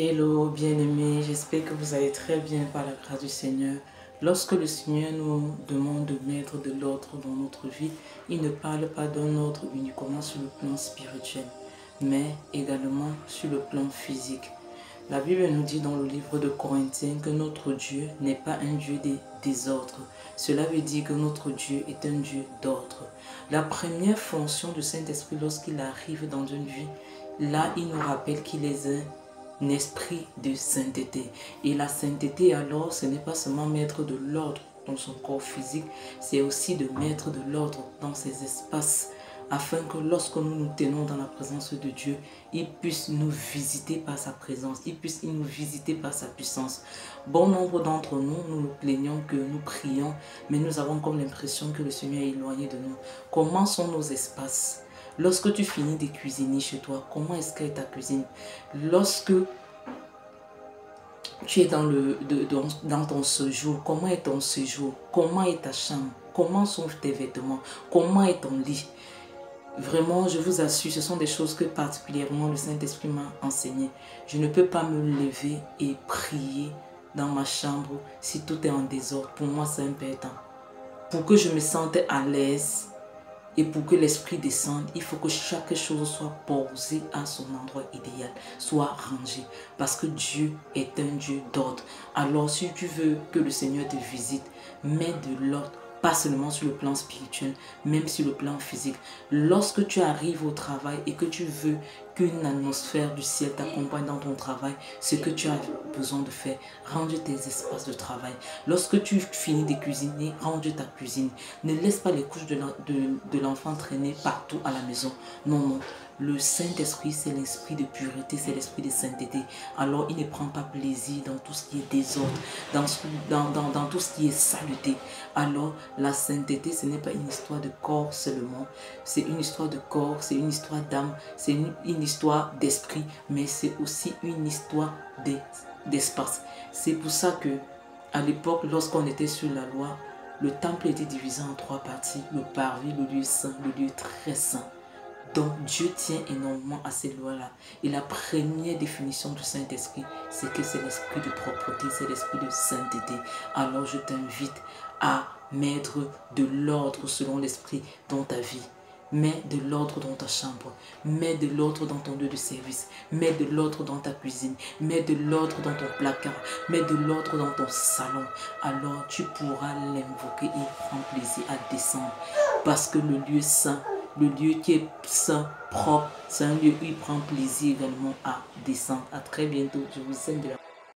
Hello bien-aimés, j'espère que vous allez très bien par la grâce du Seigneur. Lorsque le Seigneur nous demande de mettre de l'ordre dans notre vie, il ne parle pas d'un ordre uniquement sur le plan spirituel, mais également sur le plan physique. La Bible nous dit dans le livre de Corinthiens que notre Dieu n'est pas un Dieu des désordres. Cela veut dire que notre Dieu est un Dieu d'ordre. La première fonction du Saint-Esprit lorsqu'il arrive dans une vie, là il nous rappelle qu'il est un esprit de sainteté. Et la sainteté alors, ce n'est pas seulement mettre de l'ordre dans son corps physique, c'est aussi de mettre de l'ordre dans ses espaces, afin que lorsque nous nous tenons dans la présence de Dieu, il puisse nous visiter par sa présence, il puisse nous visiter par sa puissance. Bon nombre d'entre nous, nous nous plaignons que nous prions, mais nous avons comme l'impression que le Seigneur est éloigné de nous. Comment sont nos espaces? Lorsque tu finis de cuisiner chez toi, comment est-ce qu'est ta cuisine? Lorsque tu es dans ton séjour, comment est ton séjour? Comment est ta chambre? Comment sont tes vêtements? Comment est ton lit? Vraiment, je vous assure, ce sont des choses que particulièrement le Saint-Esprit m'a enseigné. Je ne peux pas me lever et prier dans ma chambre si tout est en désordre. Pour moi, c'est important. Pour que je me sente à l'aise, et pour que l'esprit descende, il faut que chaque chose soit posée à son endroit idéal, soit rangée. Parce que Dieu est un Dieu d'ordre. Alors si tu veux que le Seigneur te visite, mets de l'ordre. Pas seulement sur le plan spirituel, même sur le plan physique. Lorsque tu arrives au travail et que tu veux qu'une atmosphère du ciel t'accompagne dans ton travail, ce que tu as besoin de faire, range tes espaces de travail. Lorsque tu finis de cuisiner, range ta cuisine. Ne laisse pas les couches de l'enfant traîner partout à la maison. Non, non. Le Saint-Esprit, c'est l'esprit de pureté, c'est l'esprit de sainteté. Alors, il ne prend pas plaisir dans tout ce qui est désordre, dans tout ce qui est saleté. Alors, la sainteté, ce n'est pas une histoire de corps seulement. C'est une histoire de corps, c'est une histoire d'âme, c'est une histoire d'esprit, mais c'est aussi une histoire d'espace. C'est pour ça que, à l'époque, lorsqu'on était sur la loi, le temple était divisé en 3 parties. Le parvis, le lieu saint, le lieu très saint. Donc Dieu tient énormément à ces lois-là. Et la première définition du Saint-Esprit, c'est que c'est l'esprit de propreté, c'est l'esprit de sainteté. Alors je t'invite à mettre de l'ordre selon l'esprit dans ta vie. Mets de l'ordre dans ta chambre, mets de l'ordre dans ton lieu de service, mets de l'ordre dans ta cuisine, mets de l'ordre dans ton placard, mets de l'ordre dans ton salon. Alors tu pourras l'invoquer et prendre plaisir à descendre. Parce que le lieu saint, le lieu qui est saint, propre, c'est un lieu où il prend plaisir également à descendre. À très bientôt. Je vous aime de la